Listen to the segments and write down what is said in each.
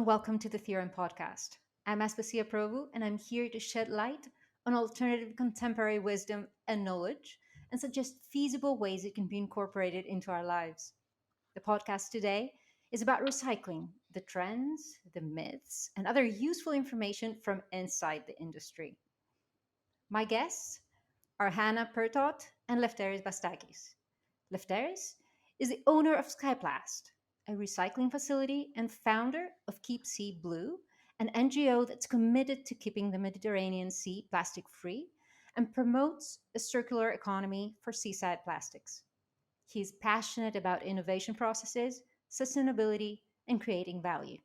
and welcome to the Theorem podcast. I'm Aspasia Provou, and I'm here to shed light on alternative contemporary wisdom and knowledge and suggest feasible ways it can be incorporated into our lives. The podcast today is about recycling, the trends, the myths, and other useful information from inside the industry. My guests are Hana Pertot and Lefteris Bastakis. Lefteris is the owner of Skyplast, a recycling facility and founder of Keep Sea Blue, an NGO that's committed to keeping the Mediterranean Sea plastic free and promotes a circular economy for seaside plastics. He's passionate about innovation processes, sustainability, and creating value.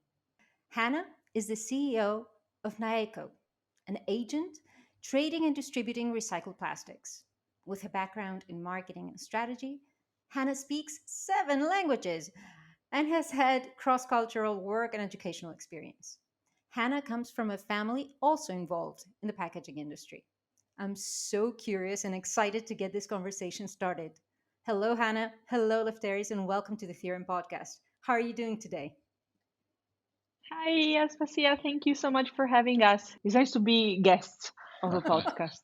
Hannah is the CEO of Naeco, an agent trading and distributing recycled plastics. With a background in marketing and strategy, Hannah speaks 7 languages and has had cross cultural work and educational experience. Hannah comes from a family also involved in the packaging industry. I'm so curious and excited to get this conversation started. Hello, Hannah. Hello, Lefteris, and welcome to the Theorem podcast. How are you doing today? Hi, Aspasia. Thank you so much for having us. It's nice to be guests of the podcast.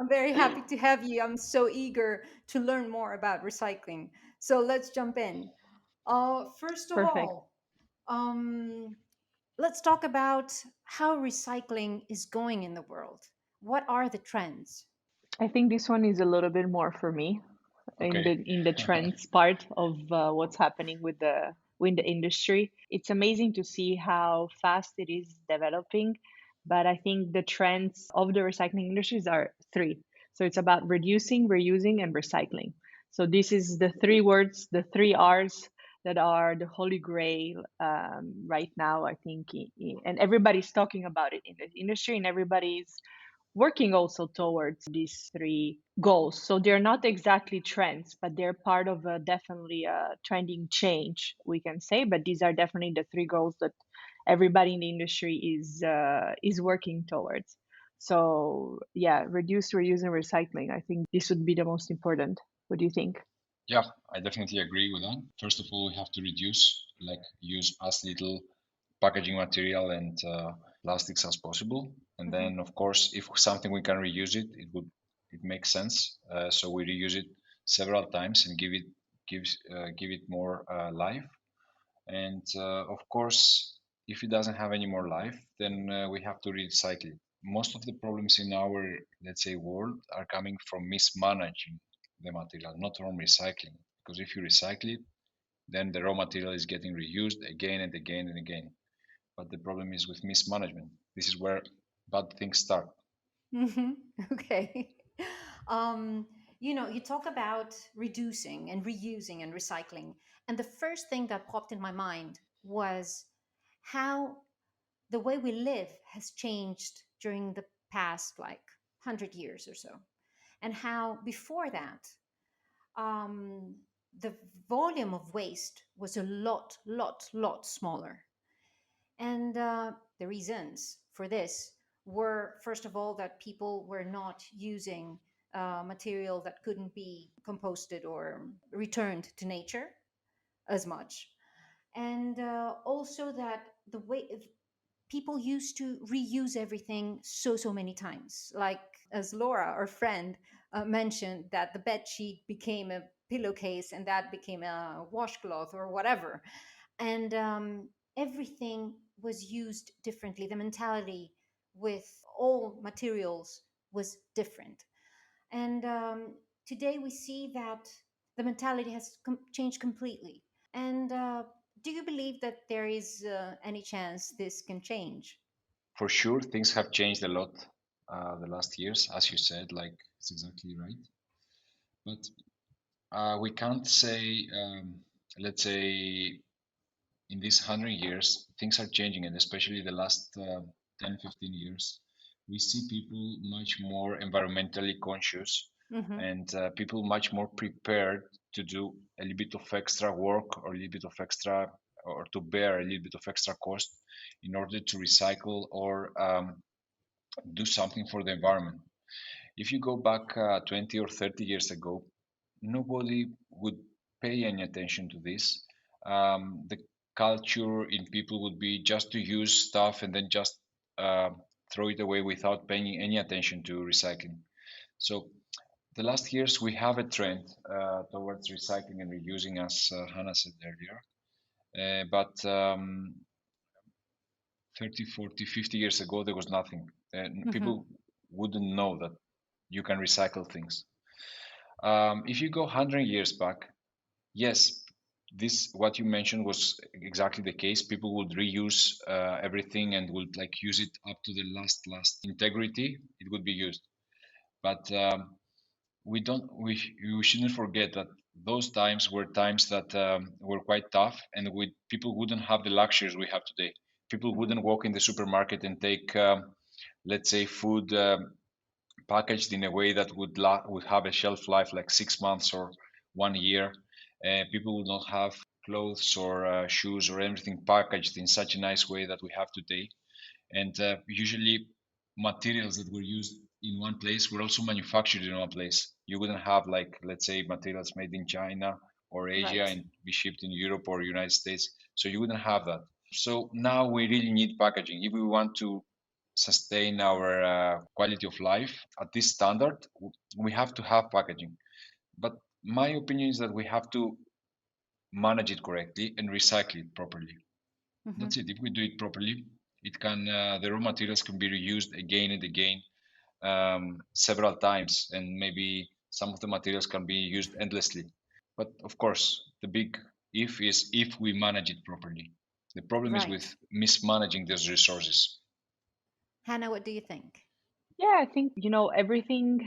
I'm very happy to have you. I'm so eager to learn more about recycling. So let's jump in. First of Perfect. all, um, let's talk about how recycling is going in the world. What are the trends? I think this one is a little bit more for me in Okay. the trends part of what's happening with the industry. It's amazing to see how fast it is developing, but I think the trends of the recycling industries are three. So it's about reducing, reusing, and recycling. So this is the three words, the three R's that are the holy grail right now. I think, and everybody's talking about it in the industry, and everybody's working also towards these three goals. So they're not exactly trends, but they're part of definitely a trending change, we can say. But these are definitely the three goals that everybody in the industry is working towards. So yeah, reduce, reuse, and recycling. I think this would be the most important. What do you think? Yeah, I definitely agree with that. First of all, we have to reduce, like use as little packaging material and plastics as possible. And Mhm. then, of course, if something we can reuse it, it makes sense. So we reuse it several times and give it more life. And of course, if it doesn't have any more life, then we have to recycle it. Most of the problems in our, let's say, world are coming from mismanaging the material, not from recycling. Because if you recycle it, then the raw material is getting reused again and again and again. But the problem is with mismanagement. This is where bad things start. Mhm. Okay. Um, you talk about reducing and reusing and recycling. And the first thing that popped in my mind was how the way we live has changed during the past, like, 100 years or so. And how before that, um, the volume of waste was a lot smaller. And the reasons for this were, first of all, that people were not using material that couldn't be composted or returned to nature as much. And also that the way people used to reuse everything so many times. Like, as Laura, our friend, mentioned, that the bed sheet became a pillowcase and that became a washcloth or whatever. And everything was used differently. The mentality with all materials was different. And today we see that the mentality has changed completely. And do you believe that there is any chance this can change? For sure, things have changed a lot the last years, as you said, like it's exactly right. But we can't say, let's say, in these 100 years, things are changing, and especially the last 10, 15 years, we see people much more environmentally conscious Mm-hmm. and people much more prepared to do a little bit of extra work or a little bit of extra or to bear a little bit of extra cost in order to recycle or do something for the environment. If you go back 20 or 30 years ago, nobody would pay any attention to this. The culture in people would be just to use stuff and then just uh, throw it away without paying any attention to recycling. So the last years we have a trend towards recycling and reusing, as Hannah said earlier. But 30, 40, 50 years ago, there was nothing. Mm-hmm. People wouldn't know that you can recycle things. If you go 100 years back, yes, this what you mentioned was exactly the case. People would reuse everything and would like use it up to the last integrity. It would be used, but we don't. We shouldn't forget that those times were times that were quite tough, and people wouldn't have the luxuries we have today. People Mm-hmm. wouldn't walk in the supermarket and take, let's say, food packaged in a way that would have a shelf life like 6 months or 1 year. People would not have clothes or shoes or everything packaged in such a nice way that we have today. And usually, materials that were used in one place were also manufactured in one place. You wouldn't have, like, let's say, materials made in China or Asia Right. and be shipped in Europe or United States. So you wouldn't have that. So now we really need packaging if we want to sustain our quality of life at this standard. We have to have packaging, but my opinion is that we have to manage it correctly and recycle it properly. Mm-hmm. That's it. If we do it properly, it can the raw materials can be reused again and again, several times, and maybe some of the materials can be used endlessly. But of course, the big if is if we manage it properly. The problem is Right. with mismanaging those resources. Hannah, what do you think? Yeah, I think, everything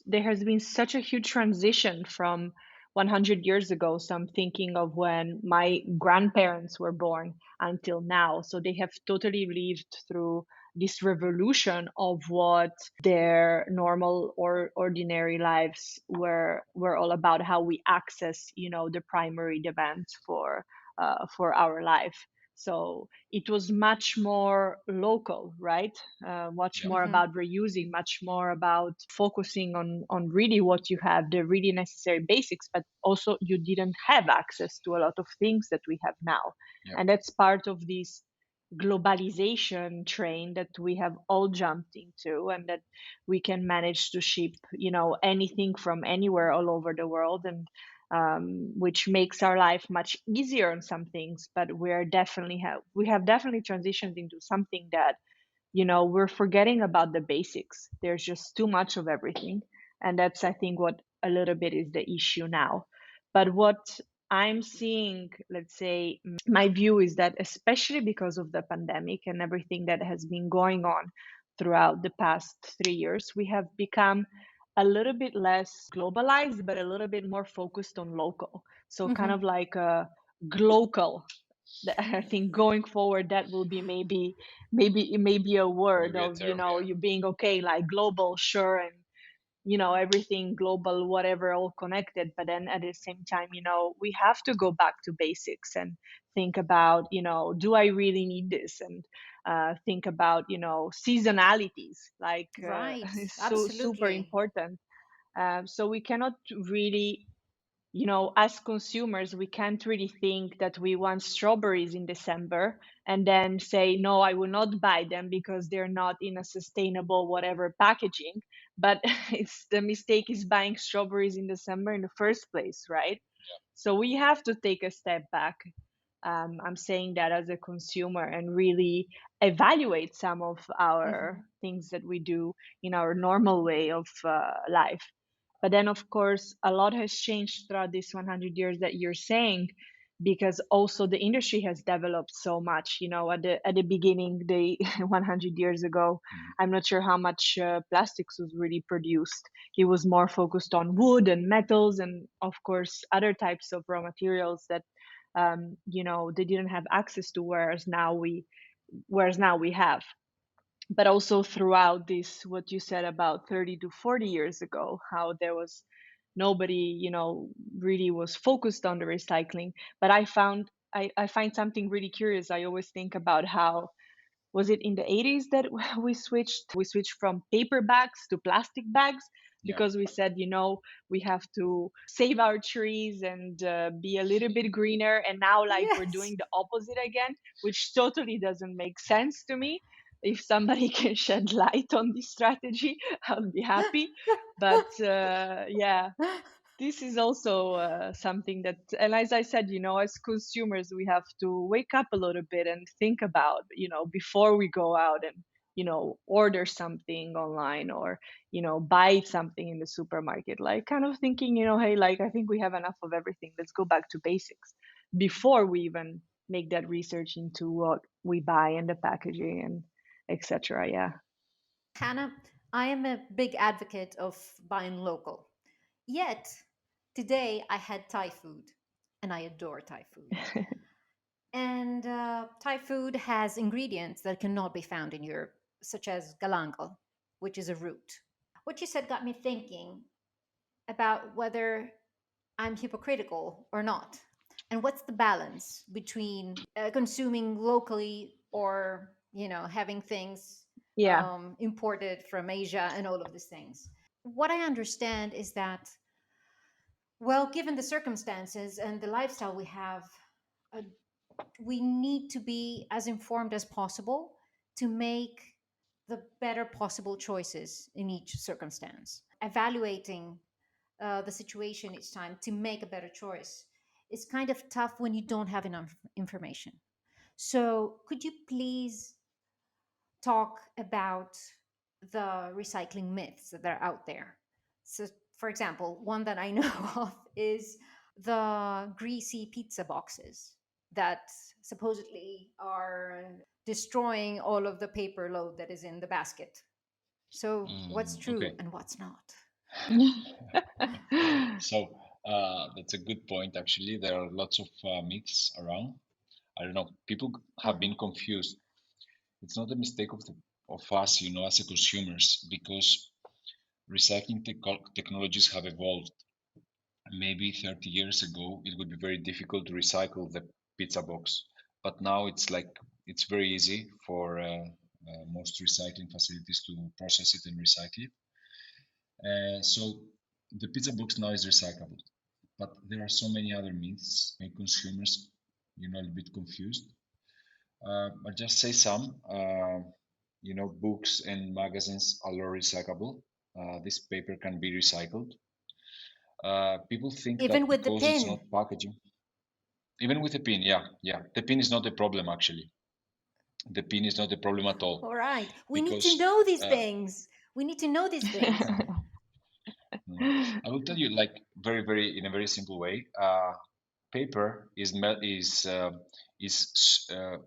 there has been such a huge transition from 100 years ago. So I'm thinking of when my grandparents were born until now. So they have totally lived through this revolution of what their normal or ordinary lives were all about, how we access, the primary demands for our life. So it was much more local, right? Much Yeah. more Mm-hmm. about reusing, much more about focusing on really what you have, the really necessary basics, but also you didn't have access to a lot of things that we have now. Yeah. And that's part of this globalization train that we have all jumped into, and that we can manage to ship, anything from anywhere all over the world, and which makes our life much easier on some things. But we have definitely transitioned into something that, we're forgetting about the basics. There's just too much of everything, and that's, I think, what a little bit is the issue now. But what I'm seeing, let's say, my view is that, especially because of the pandemic and everything that has been going on throughout the past 3 years, we have become a little bit less globalized, but a little bit more focused on local. So kind Mm-hmm. of like a glocal. I think going forward, that will be maybe a word Maybe a of, term. you being okay, like global, sure, and everything global, whatever, all connected. But then at the same time, we have to go back to basics and think about, do I really need this? And think about, seasonalities, like Right. is so super Absolutely. important. So we cannot really, as consumers, we can't really think that we want strawberries in December and then say, no, I will not buy them because they're not in a sustainable whatever packaging. But it's the mistake is buying strawberries in December in the first place, right? So we have to take a step back. I'm saying that as a consumer, and really evaluate some of Mm-hmm. our things that we do in our normal way of life. But then, of course, a lot has changed throughout these 100 years that you're saying, because also the industry has developed so much. At the beginning, they 100 years ago, Mhm. I'm not sure how much plastics was really produced. It was more focused on wood and metals, and of course other types of raw materials that they didn't have access to, whereas now we have. But also throughout this, what you said about 30 to 40 years ago, how there was nobody, really was focused on the recycling. But I find something really curious. I always think about how was it in the 80s that we switched from paper bags to plastic bags Yeah. because we said, we have to save our trees and be a little bit greener, and now like we're Yes. doing the opposite again, which totally doesn't make sense to me. If somebody can shed light on this strategy, I'll be happy. But yeah, this is also something that, and as I said, as consumers, we have to wake up a little bit and think about, before we go out and, order something online or, buy something in the supermarket, like kind of thinking, hey, like, I think we have enough of everything. Let's go back to basics before we even make that research into what we buy and the packaging and etc. Yeah. Hannah, I am a big advocate of buying local. Yet, today I had Thai food, and I adore Thai food. And Thai food has ingredients that cannot be found in Europe, such as galangal, which is a root. What you said got me thinking about whether I'm hypocritical or not. And what's the balance between consuming locally or, having things Yeah. imported from Asia and all of these things? What I understand is that, well, given the circumstances and the lifestyle we have, uh, we need to be as informed as possible to make the better possible choices in each circumstance. Evaluating the situation each time to make a better choice is kind of tough when you don't have enough information. So, could you please talk about the recycling myths that are out there? So, for example, one that I know of is the greasy pizza boxes that supposedly are destroying all of the paper load that is in the basket. So, what's true Okay. and what's not? So that's a good point. Actually, there are lots of myths around. I don't know. People have been Mhm. confused. It's not a mistake of us, as a consumers, because recycling technologies have evolved. Maybe 30 years ago, it would be very difficult to recycle the pizza box, but now it's very easy for most recycling facilities to process it and recycle it. So the pizza box now is recyclable, but there are so many other myths make consumers, a little bit confused. But just say some. Books and magazines are all recyclable. This paper can be recycled. People think Even that with the because it's pin. not packaging, even with the pin, yeah, the pin is not a problem actually. The pin is not a problem at all All right. We need to because know these uh, things. We need to know these things. I will tell you like very very in a very simple way. Paper is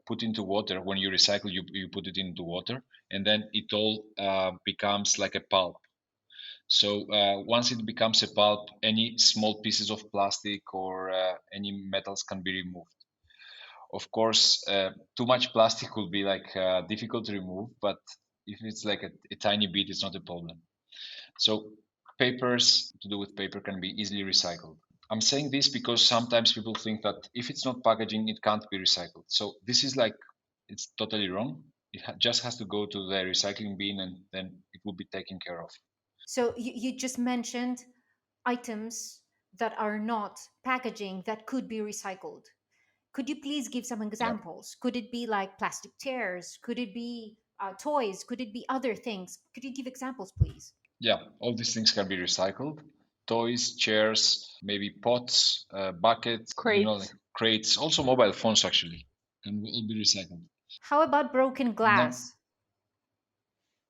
put into water when you recycle. You put it into water, and then it all becomes like a pulp. So once it becomes a pulp, any small pieces of plastic or any metals can be removed. Of course, too much plastic will be like difficult to remove, but if it's like a tiny bit, it's not a problem. So papers to do with paper can be easily recycled. I'm saying this because sometimes people think that if it's not packaging, it can't be recycled. So this is like it's totally wrong. It just has to go to the recycling bin, and then it will be taken care of. So you just mentioned items that are not packaging that could be recycled. Could you please give some Yeah. examples? Could it be like plastic chairs? Could it be toys? Could it be other things? Could you give examples, please? Yeah, all these things can be recycled. Toys, chairs, maybe pots, buckets, like Crates. crates, also mobile phones actually can all be recycled. How about broken Now, glass?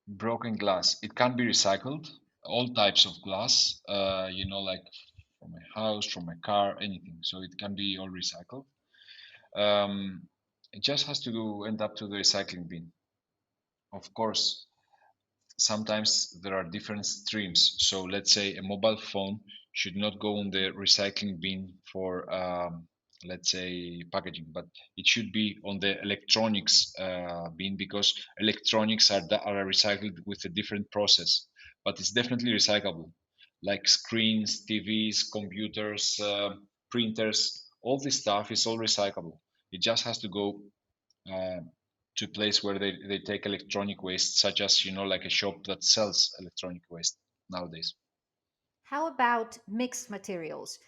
broken glass, it can be recycled. All types of glass, like from a house, from a car, anything. So it can be all recycled. Um, it just has to end up to the recycling bin. Of course, sometimes there are different streams. So let's say a mobile phone should not go on the recycling bin for, let's say, packaging, but it should be on the electronics bin because electronics are recycled with a different process, but it's definitely recyclable, like screens, TVs, computers, printers, all this stuff is all recyclable. It just has to go to a place where they take electronic waste, such as like a shop that sells electronic waste nowadays. How about mixed materials?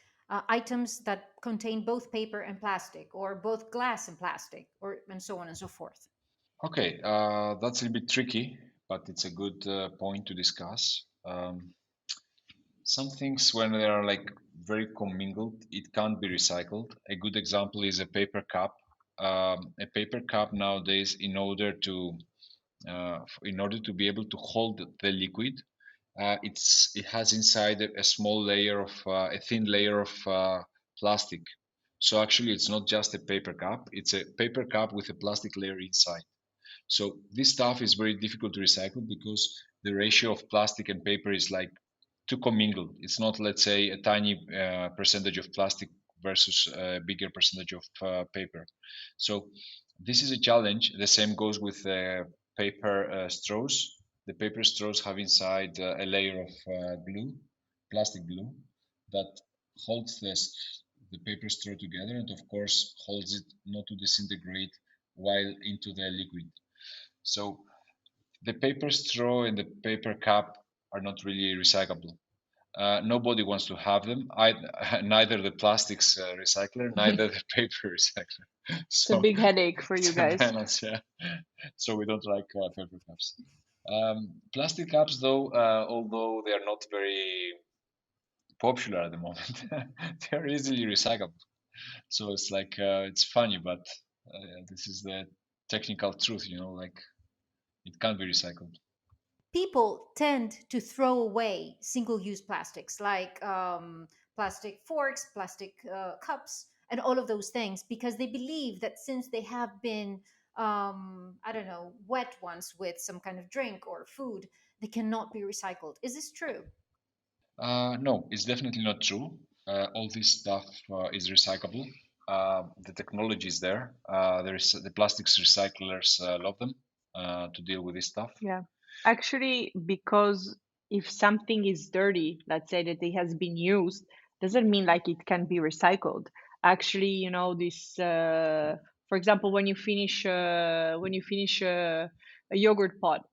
Items that contain both paper and plastic, or both glass and plastic, or and so on and so forth. Okay, that's a little bit tricky, but it's a good point to discuss. Some things, when they are like very commingled, it can't be recycled. A good example is a paper cup. A paper cup nowadays, in order to be able to hold the liquid, it has inside a small layer of a thin layer of plastic. So actually, it's not just a paper cup; it's a paper cup with a plastic layer inside. So this stuff is very difficult to recycle because the ratio of plastic and paper is like too commingled. It's not, let's say, a tiny percentage of plastic versus a bigger percentage of paper. So this is a challenge. The same goes with paper straws. The paper straws have inside a layer of glue, plastic glue, that holds the paper straw together, and of course holds it not to disintegrate while into the liquid. So the paper straw and the paper cup are not really recyclable. Nobody wants to have them. Neither the plastics recycler, neither the paper recycler. It's a So big headache for you it's a guys. balance, yeah. So we don't like paper cups. Plastic cups, though, although they are not very popular at the moment, they're easily recyclable. So it's like it's funny, but this is the technical truth, like it can't be recycled. People tend to throw away single use plastics like plastic forks, plastic cups, and all of those things because they believe that since they have been, I don't know, wet once with some kind of drink or food, they cannot be recycled. Is this true? No, it's definitely not true. All this stuff is recyclable. The technology is there. The plastics recyclers love them to deal with this stuff. Yeah. Actually, because if something is dirty, let's say that it has been used, doesn't mean like it can be recycled. Actually, this, for example, when you finish a yogurt pot,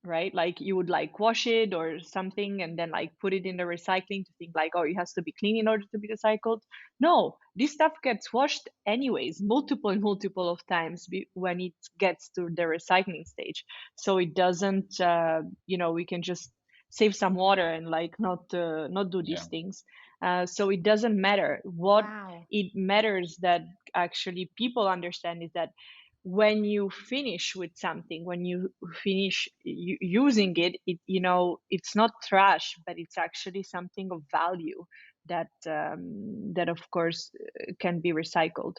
right? Like you would like wash it or something and then like put it in the recycling to think like, oh, it has to be clean in order to be recycled. No, this stuff gets washed anyways, multiple and multiple of times when it gets to the recycling stage. So it doesn't, we can just save some water and like not do Yeah, these things. So it doesn't matter. What Wow. it matters that actually people understand is that when you finish with something, when you finish using it, it's not trash, but it's actually something of value that of course can be recycled.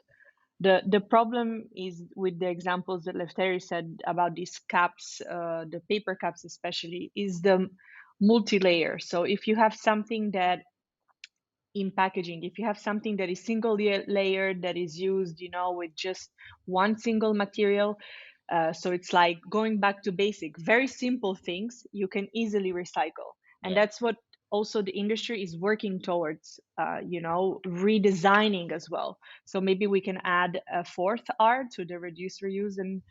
The problem is with the examples that Lefteris said about these cups, the paper cups especially, is the multi-layer. So if you have something that in packaging, if you have something that is single layered, that is used with just one single material, so it's like going back to basic, very simple things you can easily recycle. And yeah, that's what also the industry is working towards, redesigning as well. So maybe we can add a fourth R to the reduce, reuse, and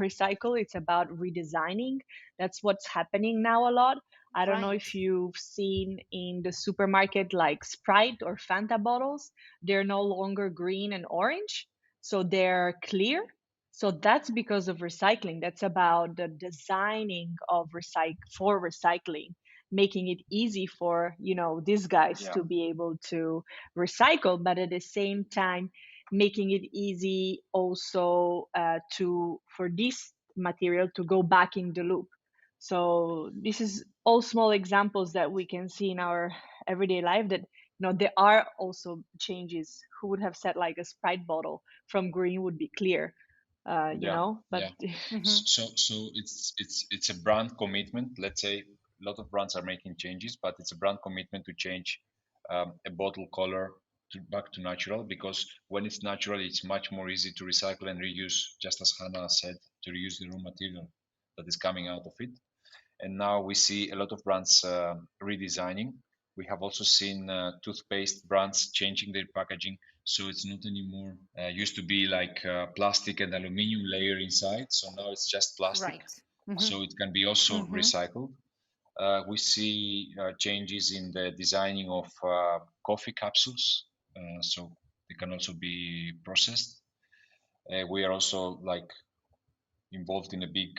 recycle. It's about redesigning. That's what's happening now a lot. I don't know if Right. you've seen in the supermarket like Sprite or Fanta bottles, they're no longer green and orange, so they're clear. So that's because of recycling. That's about the designing of for recycling, making it easy for, these guys yeah, to be able to recycle, but at the same time making it easy also to for this material to go back in the loop. So this is all small examples that we can see in our everyday life that there are also changes. Who would have said like a Sprite bottle from green would be clear, yeah, but yeah. Hmm. So it's a brand commitment. Let's say a lot of brands are making changes, but it's a brand commitment to change a bottle color back to natural, because when it's natural, it's much more easy to recycle and reuse. Just as Hannah said, to reuse the raw material that is coming out of it. And now we see a lot of brands redesigning. We have also seen toothpaste brands changing their packaging. So it's not anymore. Used to be like plastic and aluminium layer inside. So now it's just plastic. Right. Mm-hmm. So it can be also Mm-hmm. recycled. We see changes in the designing of coffee capsules. So they can also be processed. We are also like involved in a big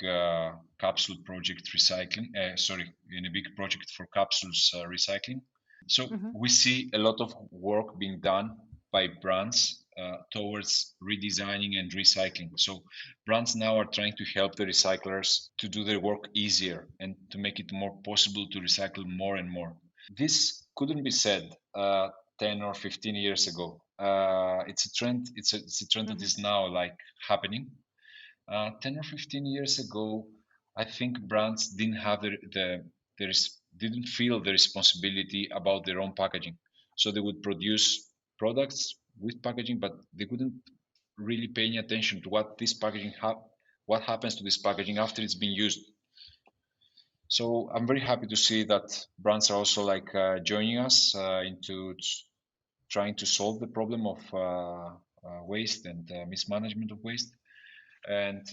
capsule project recycling. Sorry, in a big project for capsules recycling. So Mm-hmm. we see a lot of work being done by brands towards redesigning and recycling. So brands now are trying to help the recyclers to do their work easier and to make it more possible to recycle more and more. This couldn't be said 10 or 15 years ago. It's a trend. It's a trend that Mm-hmm. is now like happening. 10 or 15 years ago, I think brands didn't have didn't feel the responsibility about their own packaging. So they would produce products with packaging, but they couldn't really pay any attention to what happens to this packaging after it's been used. So I'm very happy to see that brands are also like joining us into trying to solve the problem of waste and mismanagement of waste. And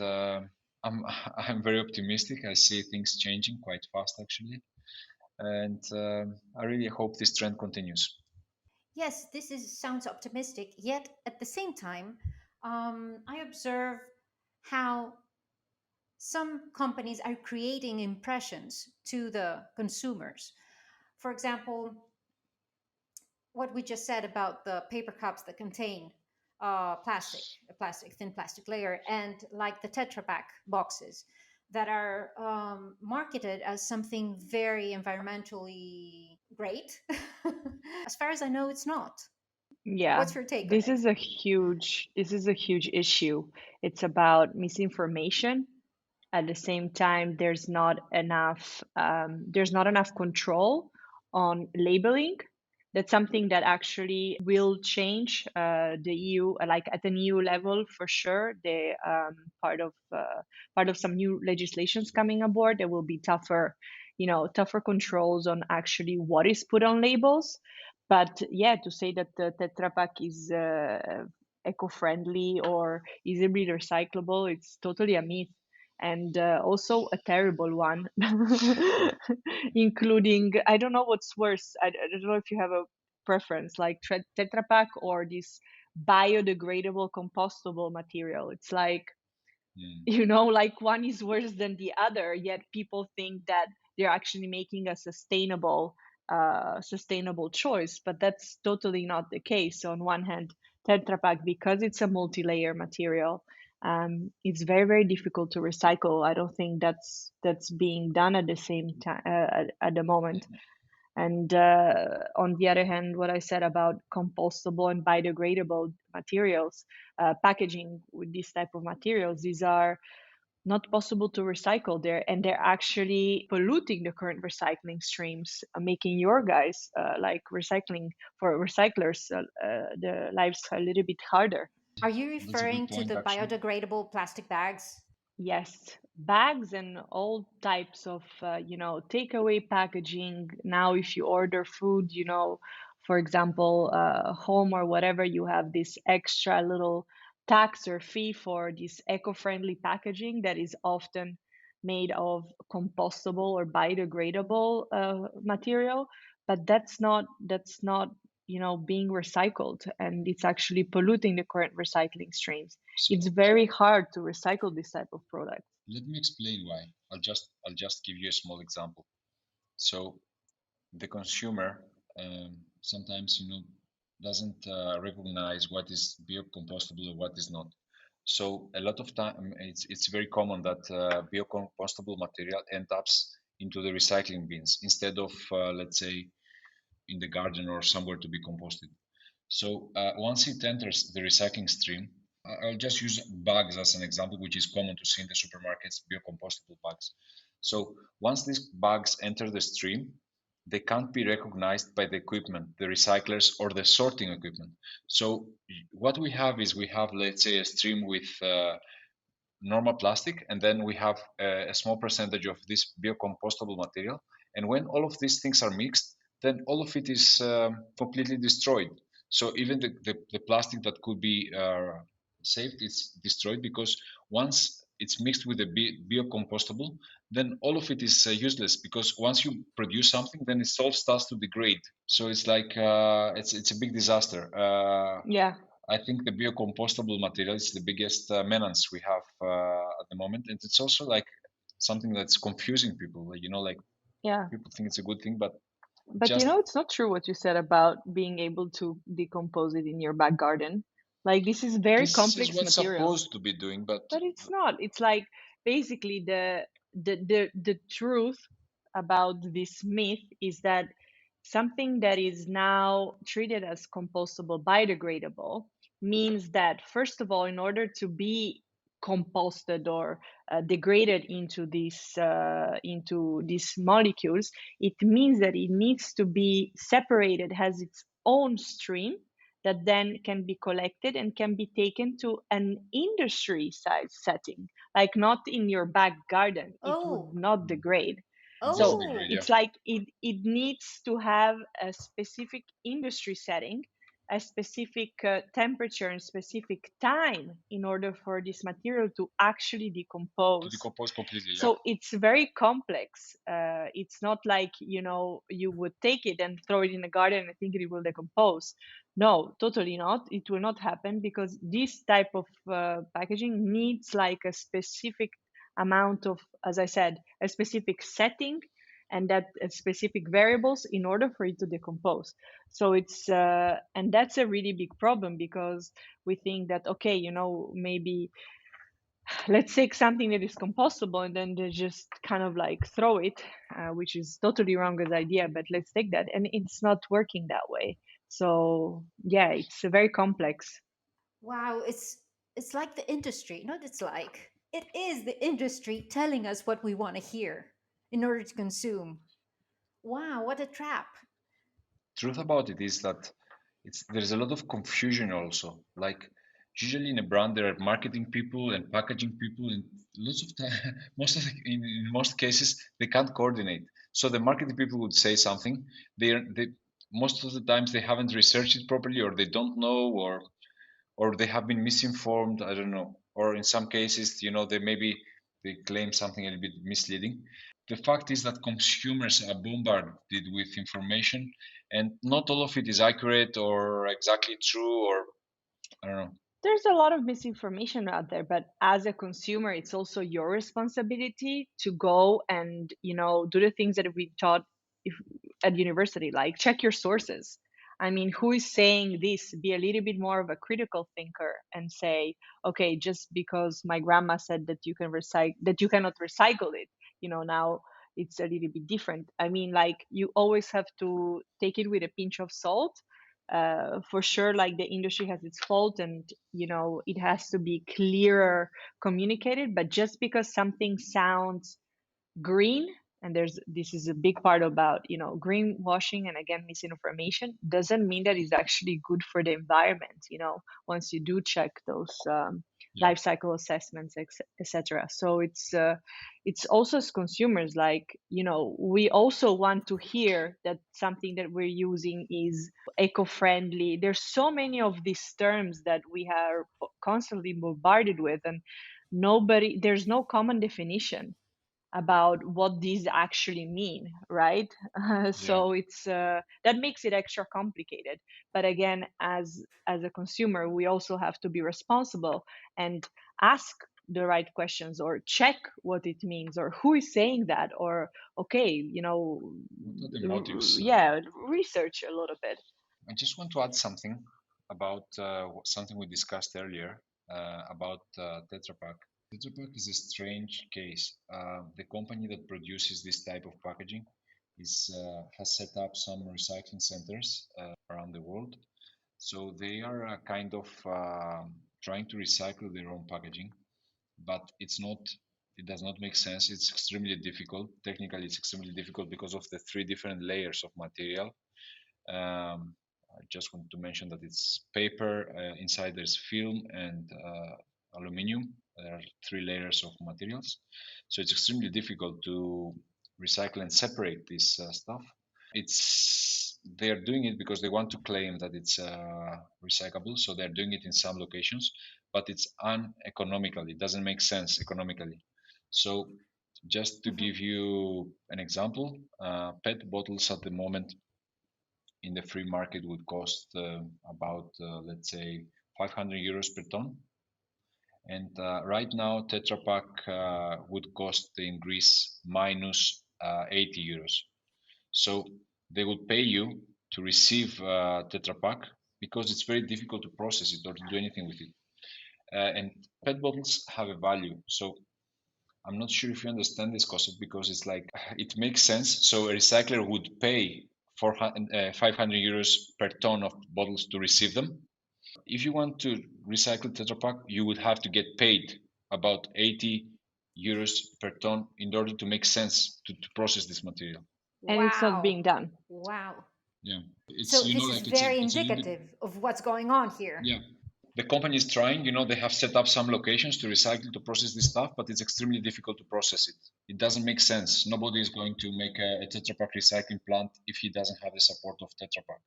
I'm I'm very optimistic. I see things changing quite fast actually, and I really hope this trend continues. Yes, sounds optimistic. Yet at the same time, I observe how some companies are creating impressions to the consumers. For example, what we just said about the paper cups that contain a thin plastic layer, and like the Tetra Pak boxes that are marketed as something very environmentally great. As far as I know, it's not. Yeah, What's your take on it? this is a huge issue. It's about misinformation. At the same time, there's not enough control on labeling. That's something that actually will change the EU, like at an EU level for sure. They part of some new legislations coming aboard. There will be tougher controls on actually what is put on labels. But yeah, to say that the Tetra Pak is eco-friendly or easily recyclable, it's totally a myth, and also a terrible one, including, I don't know what's worse. I don't know if you have a preference, like Tetra Pak or this biodegradable compostable material. It's like, Mm. like one is worse than the other, yet people think that they're actually making a sustainable choice, but that's totally not the case. So on one hand, Tetra Pak, because it's a multi-layer material, it's very, very difficult to recycle. I don't think that's being done at the same time at the moment. And on the other hand, what I said about compostable and biodegradable materials, packaging with this type of materials, these are not possible to recycle there, and they're actually polluting the current recycling streams, making your guys like recycling for recyclers the lives a little bit harder. Are you That's a good referring to point the actually. biodegradable plastic bags? Yes, bags and all types of, takeaway packaging. Now, if you order food, for example, home or whatever, you have this extra little tax or fee for this eco-friendly packaging that is often made of compostable or biodegradable material, but that's not being recycled, and it's actually polluting the current recycling streams. It's So very hard to recycle this type of product. let me explain why. I'll just give you a small example. So the consumer sometimes doesn't recognize what is biocompostable or what is not. So a lot of time it's very common that biocompostable material ends up into the recycling bins instead of let's say in the garden or somewhere to be composted. So once it enters the recycling stream, I'll just use bags as an example, which is common to see in the supermarkets, biocompostable bags. So once these bags enter the stream, they can't be recognized by the equipment, the recyclers or the sorting equipment. So what we have is we have, let's say, a stream with normal plastic, and then we have a small percentage of this biocompostable material. And when all of these things are mixed, then all of it is completely destroyed. So even the plastic that could be saved, it's destroyed, because once it's mixed with the biocompostable, then all of it is useless, because once you produce something, then it all starts to degrade. So it's like it's a big disaster. Yeah. I think the biocompostable material is the biggest menace we have at the moment, and it's also like something that's confusing people. Like, like Yeah. people think it's a good thing, but But just it's not true what you said about being able to decompose it in your back garden. Like, this is very this is complex what's material. supposed to be doing, but But it's not. It's like basically the truth about this myth is that something that is now treated as compostable, biodegradable, means that, first of all, in order to be composted or degraded into these molecules, it means that it needs to be separated, has its own stream that then can be collected and can be taken to an industry size setting, like not in your back garden. It would Oh, not degrade. it doesn't So degrade. oh, Yeah, it's like it needs to have a specific industry setting, a specific temperature and specific time in order for this material to actually to decompose. decompose completely. Yeah, So it's very complex. It's not like, you would take it and throw it in the garden and think it will decompose. No, totally not. It will not happen, because this type of packaging needs like a specific amount of, as I said, a specific setting, and that specific variables in order for it to decompose. So and that's a really big problem, because we think that, okay, maybe let's take something that is compostable and then they just kind of like throw it, which is totally wrong as idea, but let's take that, and it's not working that way. So yeah, it's very complex. wow. It's like the industry. Not it's like. It is the industry telling us what we want to hear in order to consume. Wow, what a trap. truth about it is that there's a lot of confusion also. Like usually in a brand, there are marketing people and packaging people, and lots of time, in most cases, they can't coordinate. So the marketing people would say something, they most of the times they haven't researched it properly, or they don't know, or they have been misinformed. I don't know. Or in some cases, they claim something a little bit misleading. The fact is that consumers are bombarded with information, and not all of it is accurate or exactly true, or I don't know. There's a lot of misinformation out there, but as a consumer, it's also your responsibility to go and, do the things that we taught if, at university, like check your sources. I mean, who is saying this? Be a little bit more of a critical thinker and say, okay, just because my grandma said that that you cannot recycle it, now it's a little bit different. I mean, like, you always have to take it with a pinch of salt. For sure, like, the industry has its fault, and it has to be clearer communicated, but just because something sounds green, and this is a big part about greenwashing and, again, misinformation, doesn't mean that it's actually good for the environment, once you do check those Yeah, life cycle assessments, etc. So it's also, as consumers, like, we also want to hear that something that we're using is eco-friendly. There's so many of these terms that we are constantly bombarded with, and there's no common definition about what these actually mean, right? yeah. So it's that makes it extra complicated. But again, as a consumer, we also have to be responsible and ask the right questions, or check what it means, or who is saying that, or, okay, What are the motives? yeah, research a little bit. I just want to add something about something we discussed earlier about Tetra Pak. Tetra Pak is a strange case. The company that produces this type of packaging has set up some recycling centers around the world. So they are kind of trying to recycle their own packaging, but it does not make sense. It's extremely difficult. Technically, it's extremely difficult because of the three different layers of material. I just want to mention that it's paper, inside there's film and aluminium. There are three layers of materials. So it's extremely difficult to recycle and separate this stuff. It's they're doing it because they want to claim that it's recyclable. So they're doing it in some locations, but it's uneconomical. It doesn't make sense economically. So just to Hmm. give you an example, PET bottles at the moment in the free market would cost about, let's say, 500 euros per ton. And right now, Tetra Pak would cost in Greece minus 80 euros. So they will pay you to receive Tetra Pak because it's very difficult to process it or to do anything with it. And PET bottles have a value. So I'm not sure if you understand this concept because it's like it makes sense. So a recycler would pay 500 euros per ton of bottles to receive them. If you want to recycle Tetra Pak, you would have to get paid about 80 euros per ton in order to make sense to process this material. And it's not Wow. being done. Wow. Yeah, it's So this is like it's a very little bit. indicative of what's going on here. Yeah, the company is trying. They have set up some locations to recycle to process this stuff, but it's extremely difficult to process it. It doesn't make sense. Nobody is going to make a Tetra Pak recycling plant if he doesn't have the support of Tetra Pak.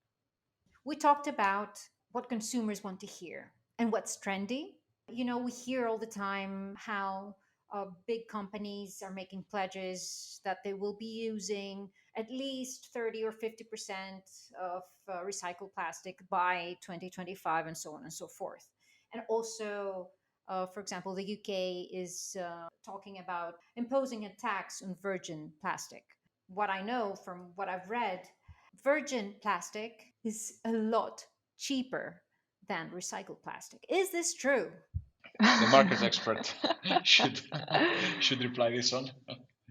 We talked about what consumers want to hear and what's trendy. We hear all the time how big companies are making pledges that they will be using at least 30 or 50% of recycled plastic by 2025, and so on and so forth. And also, for example, the UK is talking about imposing a tax on virgin plastic. What I know from what I've read, virgin plastic is a lot cheaper than recycled plastic. Is this true? The market expert should reply this one.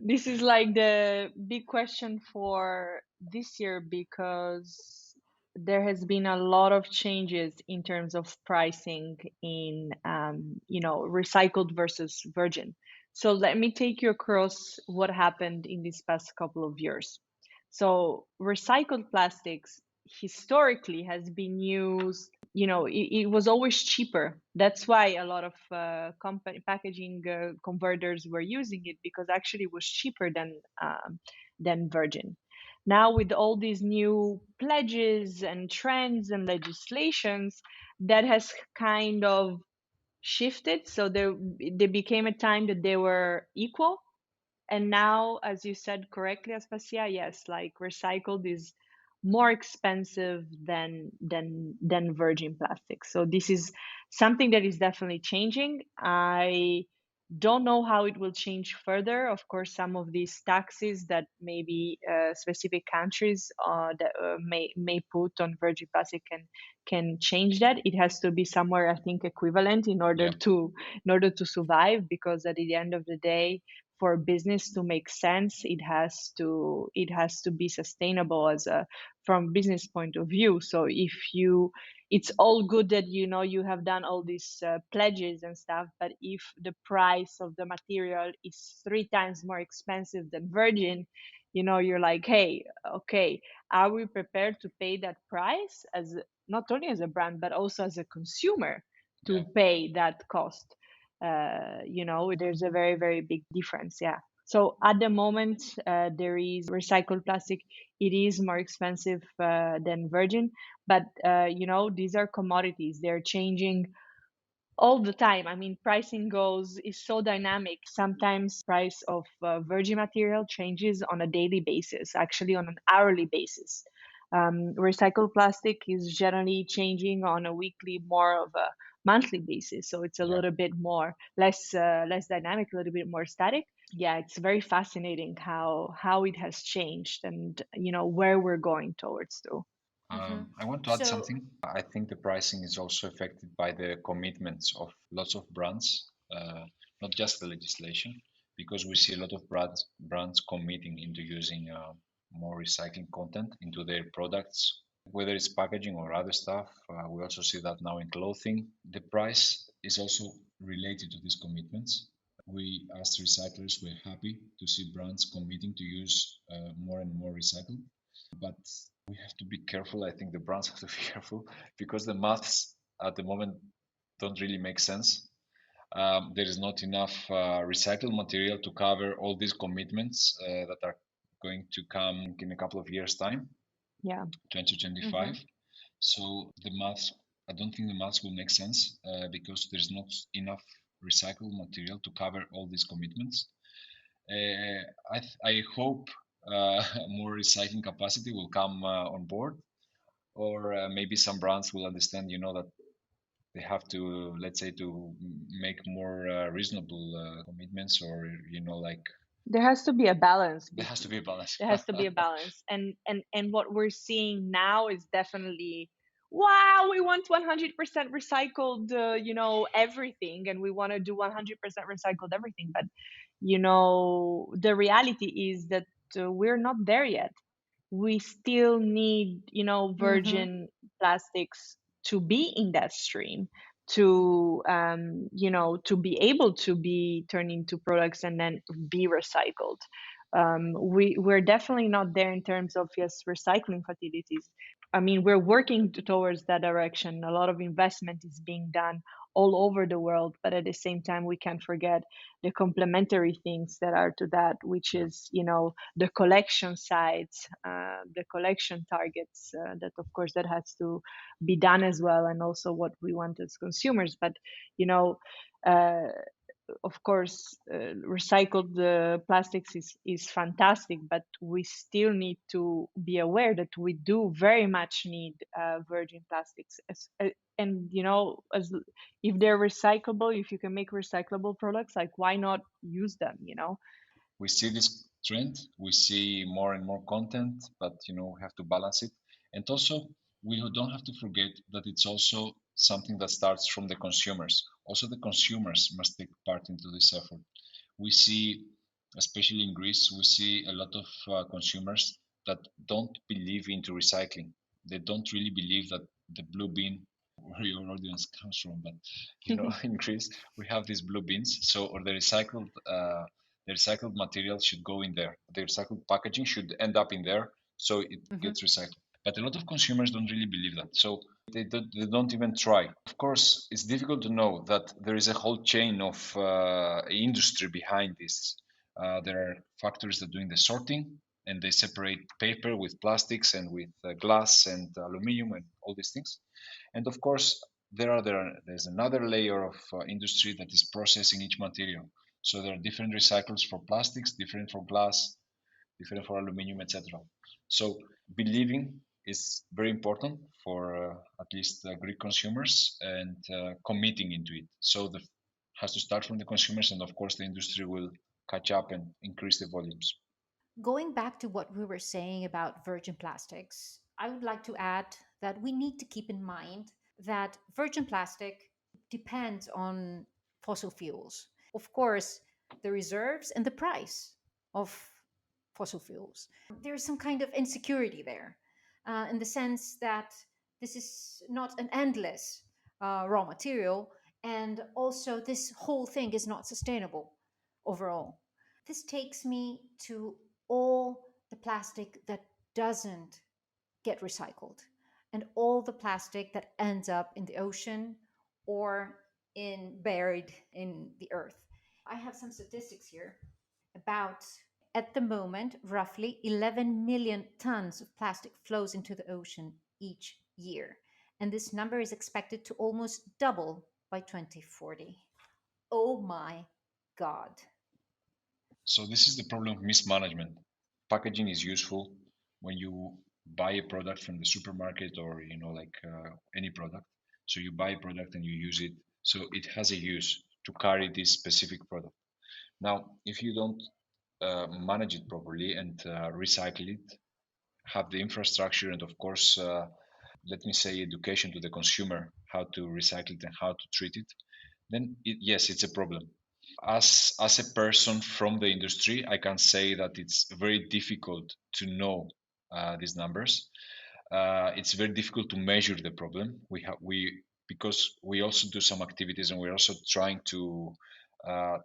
This is like the big question for this year because there has been a lot of changes in terms of pricing in recycled versus virgin. So let me take you across what happened in these past couple of years. So recycled plastics historically has been used, it was always cheaper. That's why a lot of company packaging converters were using it, because actually it was cheaper than virgin. Now with all these new pledges and trends and legislations, that has kind of shifted. So there became a time that they were equal, and now, as you said correctly, Aspasia, yes, like recycled is more expensive than virgin plastic. So this is something that is definitely changing. I don't know how it will change further. Of course, some of these taxes that maybe specific countries that may put on virgin plastic can change that. It has to be somewhere, I think, equivalent in order Yeah. to survive, because at the end of the day, for business to make sense, it has to be sustainable as a from business point of view. So if you it's all good that you have done all these pledges and stuff, but if the price of the material is 3 times more expensive than virgin, you're like, hey, okay, are we prepared to pay that price, as not only as a brand but also as a consumer, Yeah. to pay that cost? There's a very, very big difference. Yeah. So at the moment, there is recycled plastic. It is more expensive than virgin, but these are commodities. They're changing all the time. I mean, pricing goes is so dynamic. Sometimes price of virgin material changes on a daily basis, actually on an hourly basis. Recycled plastic is generally changing on a weekly, more of a monthly basis. So it's a Yeah. little bit more less dynamic, a little bit more static. Yeah, it's very fascinating how it has changed, and where we're going towards to. Hmm. I want to add So, something. I think the pricing is also affected by the commitments of lots of brands, not just the legislation, because we see a lot of brands committing into using more recycling content into their products, whether it's packaging or other stuff. We also see that now in clothing. The price is also related to these commitments. We, as recyclers, we're happy to see brands committing to use more and more recycled, but we have to be careful. I think the brands have to be careful because the maths at the moment don't really make sense. There is not enough recycled material to cover all these commitments that are going to come in a couple of years' time. Yeah. 2025. So the maths, I don't think the maths will make sense because there's not enough recycled material to cover all these commitments. I hope more recycling capacity will come on board, or maybe some brands will understand, that they have to, let's say, to make more reasonable commitments, or like There has to be a balance. there has to be a balance. There has to be a balance, and what we're seeing now is definitely, wow, we want 100% recycled, everything, and we want to do 100% recycled everything. But the reality is that we're not there yet. We still need, Mm-hmm. virgin plastics to be in that stream, to to be able to be turned into products and then be recycled. We're definitely not there in terms of, yes, recycling facilities. I mean, we're working towards that direction. A lot of investment is being done all over the world, but at the same time, we can't forget the complementary things that are to that, which is, the collection sites, the collection targets. That, of course, that has to be done as well, and also what we want as consumers. But you know. Uh, of course, recycled plastics is fantastic, but we still need to be aware that we do very much need virgin plastics. And as if they're recyclable, if you can make recyclable products, like, why not use them? We see this trend, we see more and more content, but we have to balance it. And also, we don't have to forget that it's also something that starts from the consumers. Also, the consumers must take part into this effort. We see, especially in Greece, we see a lot of consumers that don't believe into recycling. They don't really believe that the blue bin, where your audience comes from, but in Greece we have these blue bins. So, or the recycled material should go in there. The recycled packaging should end up in there, so it Mm-hmm. gets recycled. But a lot of consumers don't really believe that. So they don't even try. Of course, it's difficult to know that there is a whole chain of industry behind this. There are factories that are doing the sorting, and they separate paper with plastics and with glass and aluminium and all these things. And of course, there's another layer of industry that is processing each material. So there are different recycles for plastics, different for glass, different for aluminium, etc. So believing is very important for at least Greek consumers, and committing into it. So the has to start from the consumers, and of course the industry will catch up and increase the volumes. Going back to what we were saying about virgin plastics, I would like to add that we need to keep in mind that virgin plastic depends on fossil fuels. Of course, the reserves and the price of fossil fuels. There's some kind of insecurity there in the sense that this is not an endless raw material, and also this whole thing is not sustainable overall. This takes me to all the plastic that doesn't get recycled and all the plastic that ends up in the ocean or in buried in the earth. I have some statistics here about, at the moment, roughly 11 million tons of plastic flows into the ocean each year, and this number is expected to almost double by 2040. Oh my god. So this is the problem of mismanagement. Packaging is useful when you buy a product from the supermarket, or like any product. So you buy a product and you use it. So it has a use to carry this specific product. Now, if you don't manage it properly and recycle it, have the infrastructure, and of course, let me say, education to the consumer how to recycle it and how to treat it, then yes, it's a problem. As a person from the industry, I can say that it's very difficult to know these numbers. It's very difficult to measure the problem. We because we also do some activities, and we're also trying to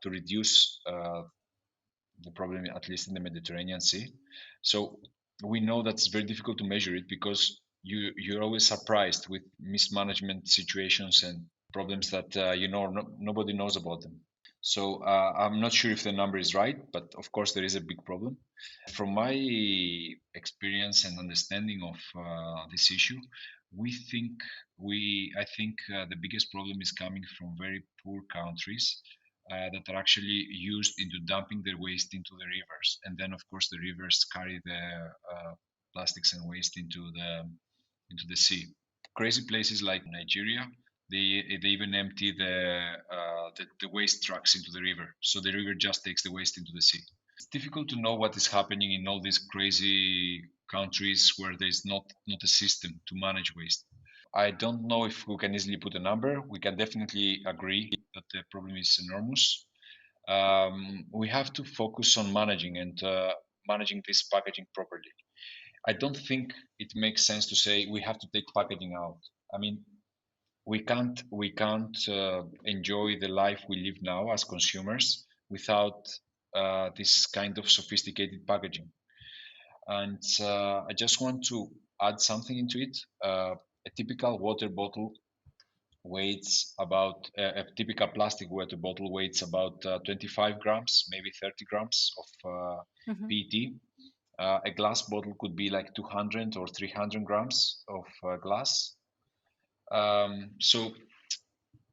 reduce the problem, at least in the Mediterranean Sea. So we know that it's very difficult to measure it, because you're always surprised with mismanagement situations and problems that nobody knows about them. So I'm not sure if the number is right, but of course there is a big problem. From my experience and understanding of this issue, we think I think the biggest problem is coming from very poor countries that are actually used into dumping their waste into the rivers, and then of course the rivers carry the plastics and waste into the sea. Crazy places like Nigeria, they even empty the waste trucks into the river, so the river just takes the waste into the sea. It's difficult to know what is happening in all these crazy countries where there's not a system to manage waste. I don't know if we can easily put a number. We can definitely agree that the problem is enormous. We have to focus on managing and managing this packaging properly. I don't think it makes sense to say we have to take packaging out. I mean, we can't enjoy the life we live now as consumers without this kind of sophisticated packaging. And I just want to add something into it. A typical water bottle weighs about a typical plastic water bottle weighs about 25 grams, maybe 30 grams of Hmm. PET. A glass bottle could be like 200 or 300 grams of glass. So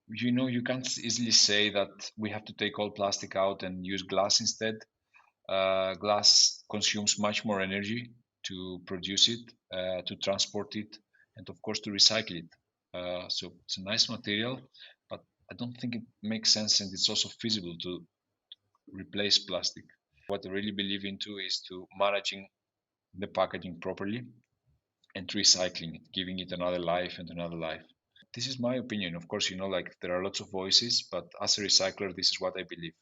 you can't easily say that we have to take all plastic out and use glass instead. Glass consumes much more energy to produce it, to transport it, and of course to recycle it. So it's a nice material, but I don't think it makes sense, and it's also feasible to replace plastic. What I really believe into is to managing the packaging properly and recycling it, giving it another life and another life. This is my opinion. Of course, like there are lots of voices, but as a recycler, this is what I believe.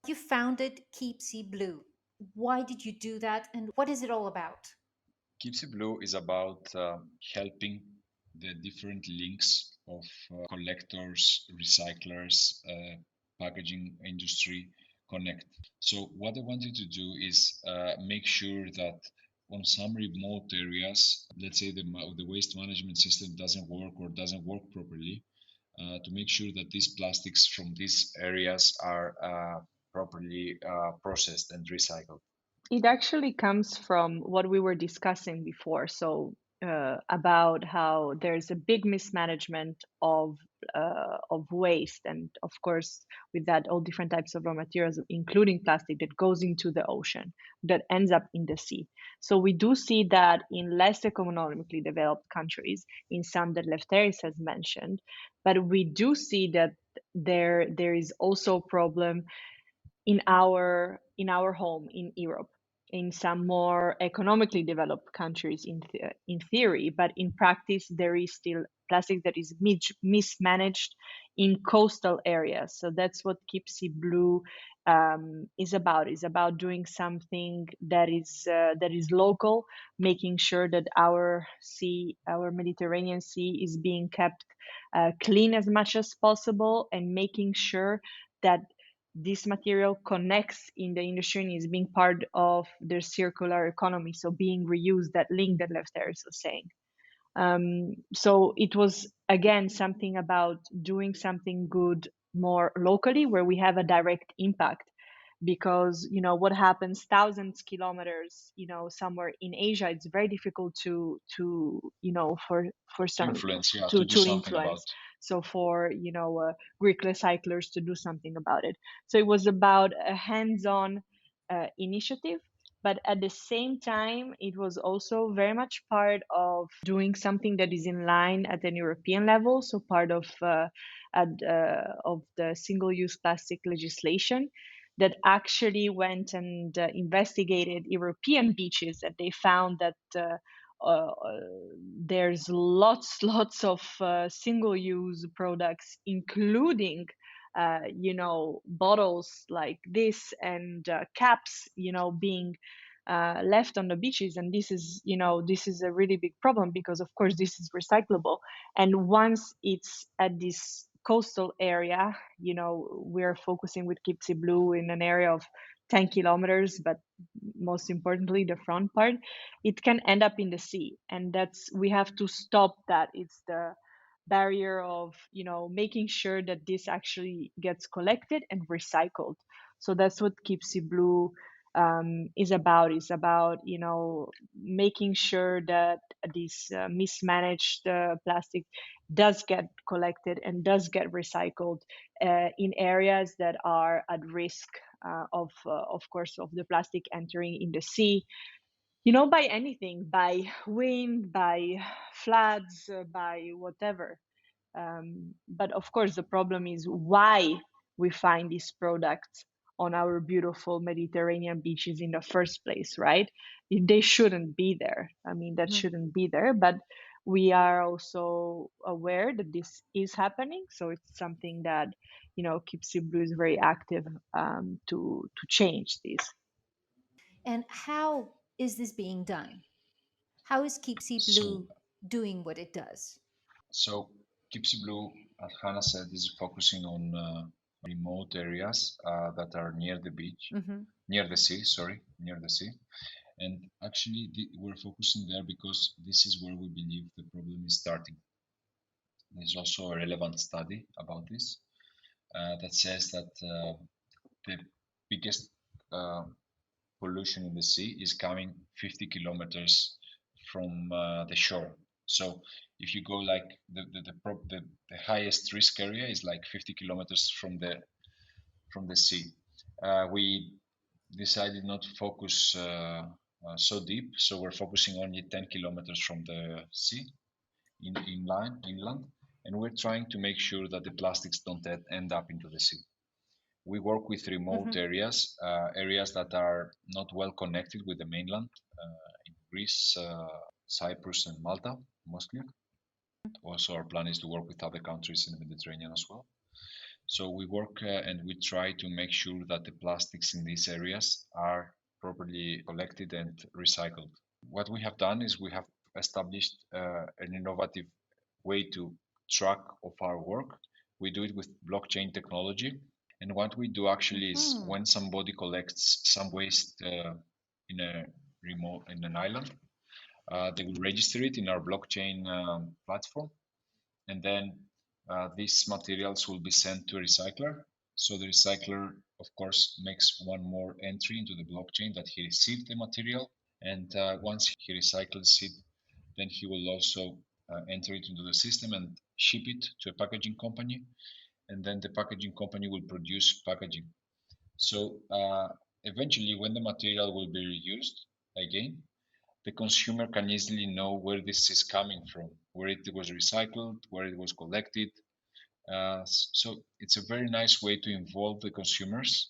You founded Keep Sea Blue. Why did you do that, and what is it all about? Gypsy Blue is about helping the different links of collectors, recyclers, packaging industry connect. So what I wanted to do is make sure that on some remote areas, let's say the waste management system doesn't work or doesn't work properly, to make sure that these plastics from these areas are properly processed and recycled. It actually comes from what we were discussing before. So, about how there's a big mismanagement of waste, and of course, with that, all different types of raw materials, including plastic, that goes into the ocean, that ends up in the sea. So we do see that in less economically developed countries, in some that Lefteris has mentioned, but we do see that there is also a problem in our home in Europe, in some more economically developed countries in theory, but in practice there is still plastic that is mismanaged in coastal areas. So that's what Keep Sea Blue is about doing something that is local, making sure that our sea, our Mediterranean Sea, is being kept clean as much as possible, and making sure that this material connects in the industry and is being part of their circular economy, so being reused, that link that Lefteris was saying. So it was again something about doing something good more locally, where we have a direct impact. Because what happens thousands kilometers, somewhere in Asia, it's very difficult to for To some influence, yeah, to do to something about. influence. So for Greek recyclers to do something about it. So it was about a hands-on initiative, but at the same time it was also very much part of doing something that is in line at an European level, so part of the single-use plastic legislation that actually went and investigated European beaches, and they found that uh, there's lots of single-use products, including bottles like this, and caps, being left on the beaches. And this is a really big problem, because of course this is recyclable, and once it's at this coastal area, we're focusing with Keep Sea Blue in an area of 10 kilometers, but most importantly the front part, it can end up in the sea, and that's we have to stop that. It's the barrier of making sure that this actually gets collected and recycled. So that's what Keep Sea Blue is about. Is about, making sure that this mismanaged plastic does get collected and does get recycled in areas that are at risk of course, of the plastic entering in the sea, by anything, by wind, by floods, by whatever. But of course, the problem is why we find these products on our beautiful Mediterranean beaches in the first place, right? They shouldn't be there. I mean, that Mhm. shouldn't be there, but we are also aware that this is happening. So it's something that, Keep Sea Blue is very active to change this. And how is this being done? How is Keep Sea So, Blue doing what it does? so Gypsy Blue, as Hannah said, is focusing on remote areas that are near the beach, Hmm. near the sea, sorry, near the sea. And actually, we're focusing there because this is where we believe the problem is starting. There's also a relevant study about this that says that the biggest uh, pollution in the sea is coming 50 kilometers from the shore. So if you go like the highest risk area is like 50 kilometers from the sea. We decided not to focus so deep, so we're focusing only 10 kilometers from the sea inland, and we're trying to make sure that the plastics don't end up into the sea. We work with remote Hmm. areas that are not well connected with the mainland, in Greece, Cyprus, and Malta mostly. Also, our plan is to work with other countries in the Mediterranean as well. So we work and we try to make sure that the plastics in these areas are properly collected and recycled. What we have done is we have established an innovative way to track of our work. We do it with blockchain technology. And what we do actually is Hmm. when somebody collects some waste in a in an island, they will register it in our blockchain platform, and then these materials will be sent to a recycler. So the recycler, of course, makes one more entry into the blockchain that he received the material, and once he recycles it, then he will also enter it into the system and ship it to a packaging company, and then the packaging company will produce packaging. So eventually, when the material will be reused again, the consumer can easily know where this is coming from, where it was recycled, where it was collected. So it's a very nice way to involve the consumers,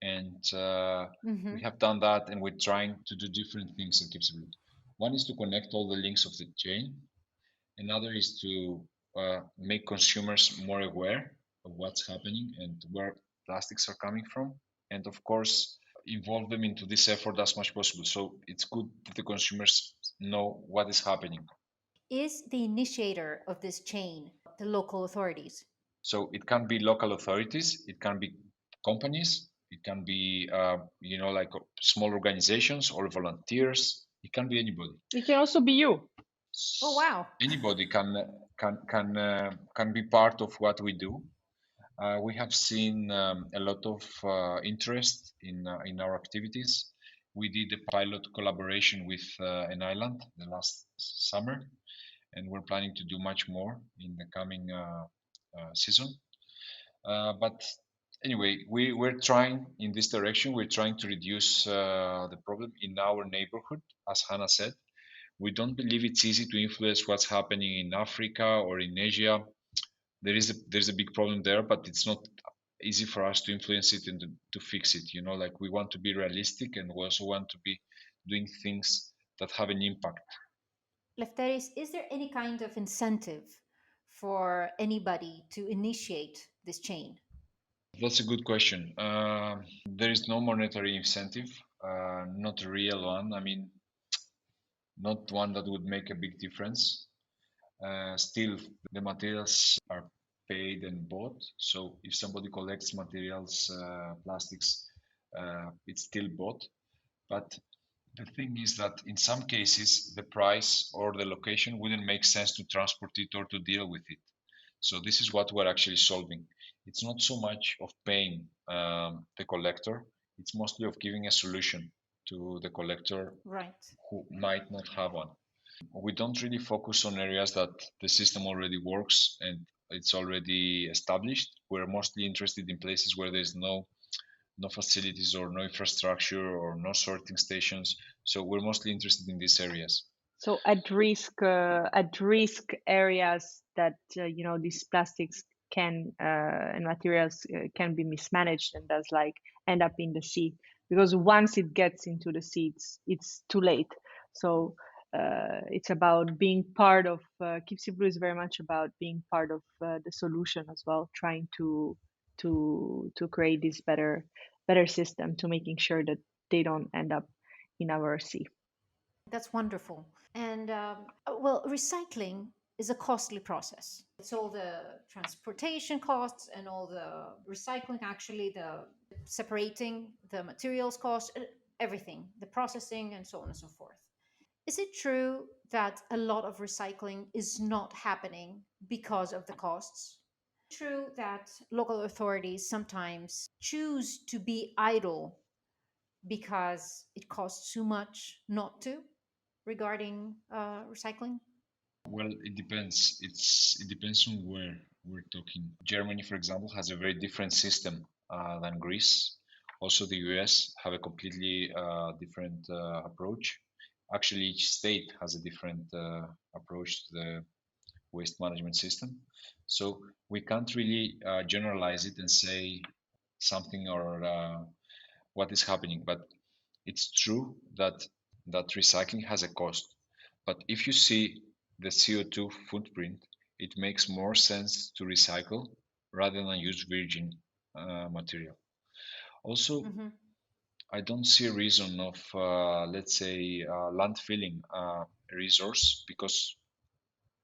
and we Hmm. have done that, and we're trying to do different things at Kipsablut. One is to connect all the links of the chain. Another is to make consumers more aware of what's happening and where plastics are coming from, and of course, involve them into this effort as much as possible. So it's good that the consumers know what is happening. Is the initiator of this chain the local authorities? So it can be local authorities, it can be companies, it can be like small organizations or volunteers. It can be anybody. It can also be you. Oh, wow. Anybody can be part of what we do. We have seen a lot of interest in our activities. We did a pilot collaboration with an island the last summer, and we're planning to do much more in the coming season. But anyway, we're trying in this direction. We're trying to reduce the problem in our neighborhood, as Hannah said. We don't believe it's easy to influence what's happening in Africa or in Asia. There's a big problem there, but it's not easy for us to influence it and to fix it. Like we want to be realistic, and we also want to be doing things that have an impact. Lefteris, is there any kind of incentive for anybody to initiate this chain? That's a good question. There is no monetary incentive, not a real one. I mean, not one that would make a big difference. Still, the materials are paid and bought. So if somebody collects materials, plastics, it's still bought. But the thing is that in some cases, the price or the location wouldn't make sense to transport it or to deal with it. So this is what we're actually solving. It's not so much of paying the collector. It's mostly of giving a solution to the collector Right. who might not have one. We don't really focus on areas that the system already works and it's already established. We're mostly interested in places where there's no facilities or no infrastructure or no sorting stations. So we're mostly interested in these areas. So at risk areas that these plastics can and materials can be mismanaged and thus like end up in the sea, because once it gets into the sea, it's too late. So it's about being part of Keep Sea Blue is very much about being part of the solution as well, trying to create this better system to making sure that they don't end up in our sea. That's wonderful. And well, recycling is a costly process. It's all the transportation costs and all the recycling, actually, the separating the materials cost, everything, the processing, and so on and so forth. Is it true that a lot of recycling is not happening because of the costs? True that local authorities sometimes choose to be idle because it costs too much not to, regarding recycling? Well, it depends. It depends on where we're talking. Germany, for example, has a very different system than Greece. Also, the US have a completely different approach. Actually, each state has a different approach to the waste management system. So we can't really generalize it and say something or what is happening. But it's true that recycling has a cost. But if you see the CO2 footprint, it makes more sense to recycle rather than use virgin material. Also, Hmm. I don't see a reason of, let's say, landfilling a resource, because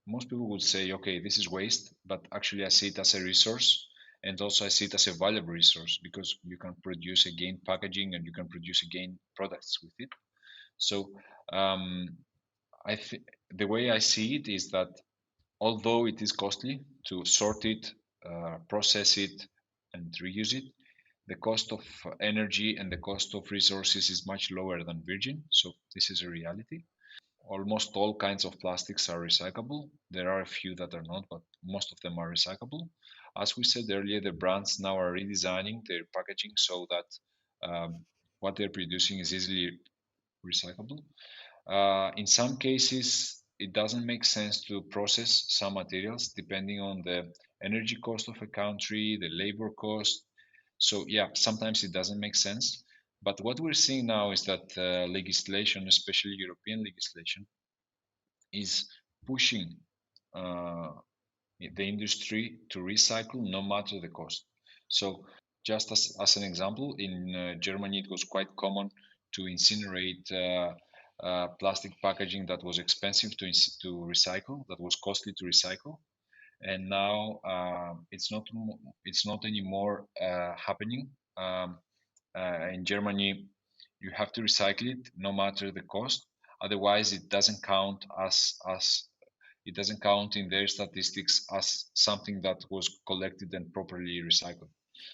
most people would say, okay, this is waste, but actually I see it as a resource, and also I see it as a valuable resource because you can produce again packaging and you can produce again products with it. So um, I think the way I see it is that although it is costly to sort it, process it, and reuse it, the cost of energy and the cost of resources is much lower than virgin. So this is a reality. Almost all kinds of plastics are recyclable. There are a few that are not, but most of them are recyclable. As we said earlier, the brands now are redesigning their packaging so that what they're producing is easily recyclable. In some cases, it doesn't make sense to process some materials depending on the energy cost of a country, the labor cost. So, yeah, sometimes it doesn't make sense. But what we're seeing now is that legislation, especially European legislation, is pushing uh, the industry to recycle no matter the cost. So, just as an example, in Germany, it was quite common to incinerate plastic packaging that was expensive to recycle, that was costly to recycle, and now it's not anymore happening. In Germany, you have to recycle it no matter the cost. Otherwise, it doesn't count as it doesn't count in their statistics as something that was collected and properly recycled.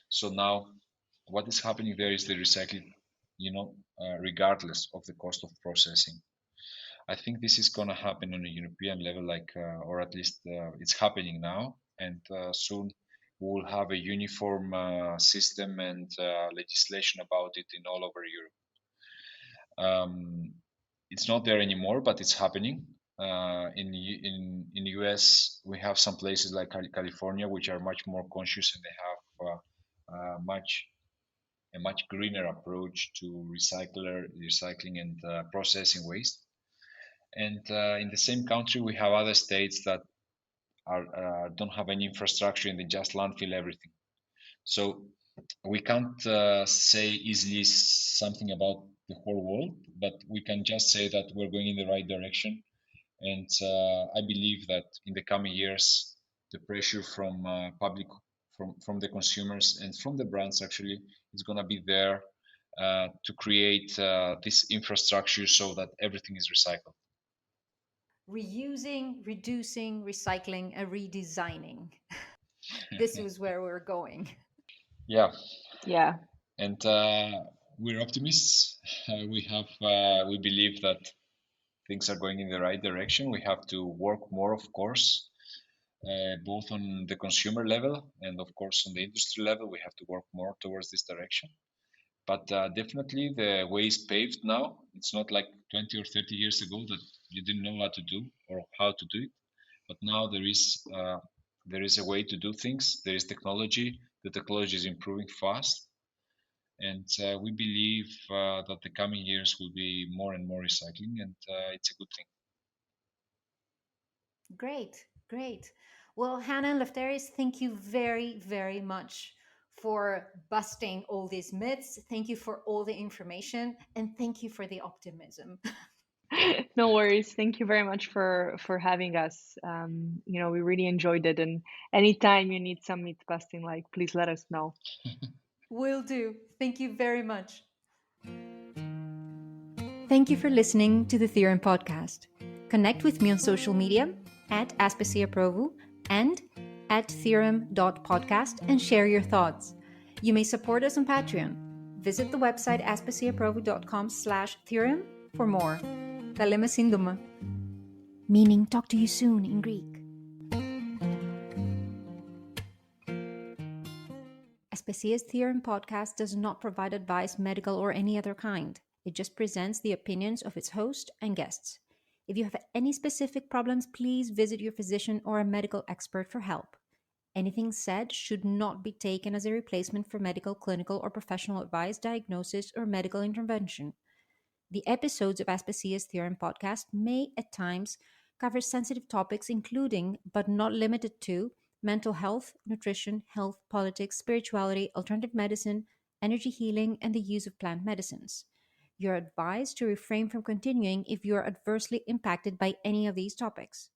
So now, what is happening there is the recycling, regardless of the cost of processing. I think this is going to happen on a European level, or at least it's happening now, and soon we will have a uniform system and legislation about it in all over Europe. It's not there anymore, but it's happening. In the US, we have some places like California, which are much more conscious, and they have a much greener approach to recycling and processing waste. And in the same country, we have other states that are don't have any infrastructure and they just landfill everything. So we can't say easily something about the whole world, but we can just say that we're going in the right direction. And I believe that in the coming years, the pressure from public, from the consumers and from the brands actually is going to be there to create this infrastructure so that everything is recycled. Reusing, reducing, recycling, and redesigning. This was where we're going. Yeah, Yeah. and we're optimists. We believe that things are going in the right direction. We have to work more, of course, both on the consumer level and, of course, on the industry level. We have to work more towards this direction. But definitely the way is paved now. It's not like 20 or 30 years ago that you didn't know what to do or how to do it. But now there is a way to do things. There is technology. The technology is improving fast, and we believe that the coming years will be more and more recycling, and it's a good thing. Great, great. Well, Hana Lefteris, thank you very, very much for busting all these myths. Thank you for all the information, and thank you for the optimism. No worries. Thank you very much for having us. We really enjoyed it, and anytime you need some meat busting, like please let us know. Will do. Thank you very much. Thank you for listening to the Theorem podcast. Connect with me on social media at Aspasia Provou and at theorem.podcast and share your thoughts. You may support us on Patreon. Visit the website aspasiaprovou.com/theorem for more. Ta λέμε σύντομα. Meaning talk to you soon in Greek. Aspasia's Theorem podcast does not provide advice, medical or any other kind. It just presents the opinions of its host and guests. If you have any specific problems, please visit your physician or a medical expert for help. Anything said should not be taken as a replacement for medical, clinical, or professional advice, diagnosis, or medical intervention. The episodes of Aspasia's Theorem podcast may, at times, cover sensitive topics including, but not limited to, mental health, nutrition, health, politics, spirituality, alternative medicine, energy healing, and the use of plant medicines. You're advised to refrain from continuing if you are adversely impacted by any of these topics.